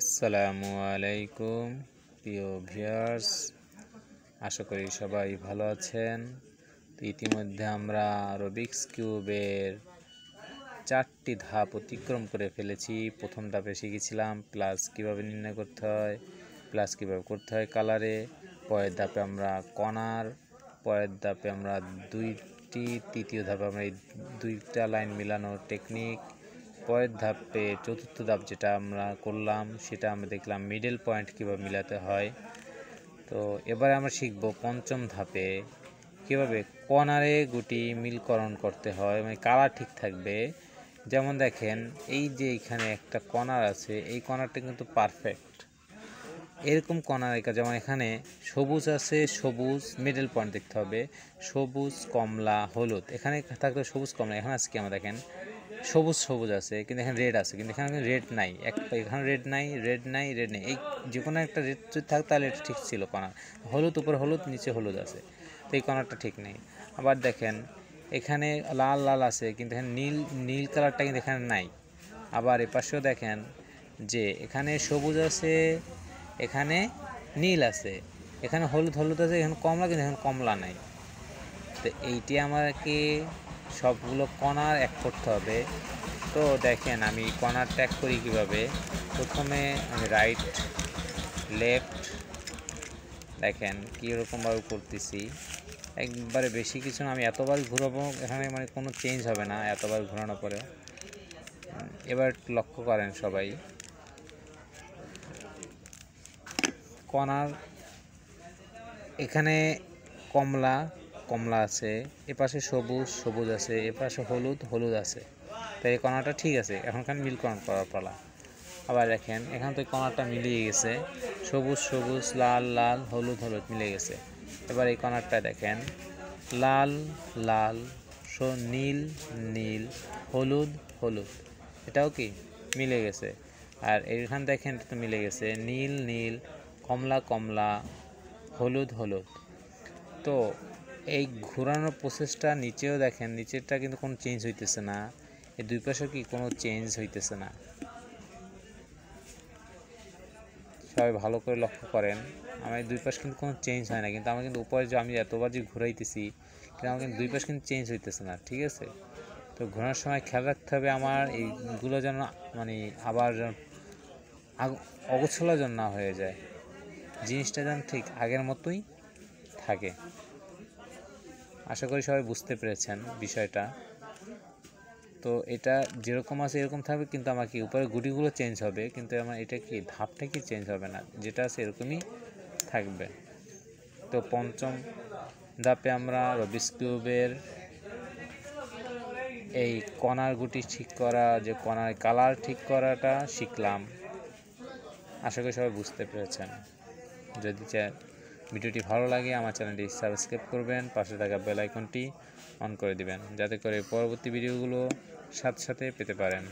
আসসালামু আলাইকুম প্রিয় ভিউয়ার্স, আশা করি সবাই ভালো আছেন। তো ইতিমধ্যে আমরা রুবিক্স কিউবের 4টি ধাপ অতিক্রম করে ফেলেছি। প্রথম ধাপে শিখেছিলাম প্লাস কিভাবে নির্ণয় করতে হয়, প্লাস কিভাবে করতে হয় কালারে। পরের ধাপে আমরা কণার, পরের ধাপে আমরা তৃতীয় ধাপে আমরা এই দুইটা লাইন মিলানোর টেকনিক। পরের ধাপে চতুর্থ ধাপ যেটা আমরা করলাম সেটা আমরা দেখলাম মিডল পয়েন্ট কীভাবে মিলাতে হয়। তো এবারে আমরা শিখব পঞ্চম ধাপে কীভাবে কর্নারে গুটি মিলকরণ করতে হয়, মানে কালার ঠিক থাকবে। যেমন দেখেন, এই যে এখানে একটা কর্নার আছে, এই কর্নারটা কিন্তু পারফেক্ট। এরকম কর্নার যেমন এখানে সবুজ আছে, সবুজ মিডল পয়েন্ট দেখতে হবে, সবুজ কমলা হলুদ। এখানে থাকলে সবুজ কমলা, এখানে আছে কি আমরা দেখেন সবুজ সবুজ আছে, কিন্তু এখানে রেড আছে, কিন্তু এখানে রেড নাই। এখানে রেড নাই, রেড নাই, রেড নেই। এই যে কোনো একটা রেড যদি থাকতো তাহলে এটা ঠিক ছিল কর্নার। হলুদ উপরে হলুদ, নিচে হলুদ আছে, তো এই কর্নারটা ঠিক নেই। আবার দেখেন এখানে লাল লাল আছে, কিন্তু এখানে নীল নীল কালারটা কিন্তু এখানে নাই। আবার এপাশেও দেখেন যে এখানে সবুজ আছে, এখানে নীল আছে, এখানে হলুদ হলুদ আছে, এখানে কমলা, কিন্তু এখানে কমলা নাই। তো এইটি আমাকে সবগুলো কর্নার এক করতে হবে। তো দেখেন আমি কর্নার ট্যাগ করি কীভাবে। প্রথমে আমি রাইট লেফট, দেখেন কীরকমভাবে করতেছি। একবারে বেশি কিছু না, আমি এতবার ঘুরাবো, এখানে মানে কোনো চেঞ্জ হবে না এতবার ঘোরানোর পরে। এবার লক্ষ্য করেন সবাই, কর্নার এখানে কমলা কমলা আছে, এপাশে সবুজ সবুজ আছে, এপাশে হলুদ হলুদ আছে। তাই এই কর্নারটা ঠিক আছে। এখনকার মিলকরণ করার পালা। আবার দেখেন এখান থেকে কর্নারটা মিলিয়ে গেছে, সবুজ সবুজ, লাল লাল, হলুদ হলুদ মিলে গেছে। এবার এই কর্নারটা দেখেন লাল লাল, নীল নীল, হলুদ হলুদ, এটাও কি মিলে গেছে। আর এইখান দেখেন এটা তো মিলে গেছে, নীল নীল, কমলা কমলা, হলুদ হলুদ। তো এই ঘোরানোর প্রসেসটা নিচেও দেখেন, নিচেরটা কিন্তু কোনো চেঞ্জ হইতেছে না, এই দুই পাশে কি কোনো চেঞ্জ হইতেছে না। সবাই ভালো করে লক্ষ্য করেন, আমার দুই পাশ কিন্তু কোনো চেঞ্জ হয় না, কিন্তু আমার কিন্তু উপরে যে আমি এতবার যে ঘুরাইতেছি, কিন্তু আমার কিন্তু দুই পাশ কিন্তু চেঞ্জ হইতেছে না। ঠিক আছে, তো ঘোরানোর সময় খেয়াল রাখতে হবে আমার এইগুলো যেন মানে আবার অগোছালো যেন না হয়ে যায়, জিনিসটা যেন ঠিক আগের মতোই থাকে। আশা করি সবাই বুঝতে পেরেছেন বিষয়টা। তো এটা যেরকম আছে এরকম থাকবে, কিন্তু আমাকে উপরে গুটিগুলো চেঞ্জ হবে, কিন্তু আমার এটা কি ধাপটা কি চেঞ্জ হবে না, যেটা আছে এরকমই থাকবে। তো পঞ্চম ধাপে আমরা রুবিক্স কিউবের এই কণার গুটি ঠিক করা, যে কণার কালার ঠিক করাটা শিখলাম। আশা করি সবাই বুঝতে পেরেছেন। যদি ভিডিওটি ভালো লাগে আমার চ্যানেলটি সাবস্ক্রাইব করবেন, পাশে থাকা বেল আইকনটি অন করে দিবেন, যাতে করে পরবর্তী ভিডিওগুলো সাথে সাথে পেতে পারেন।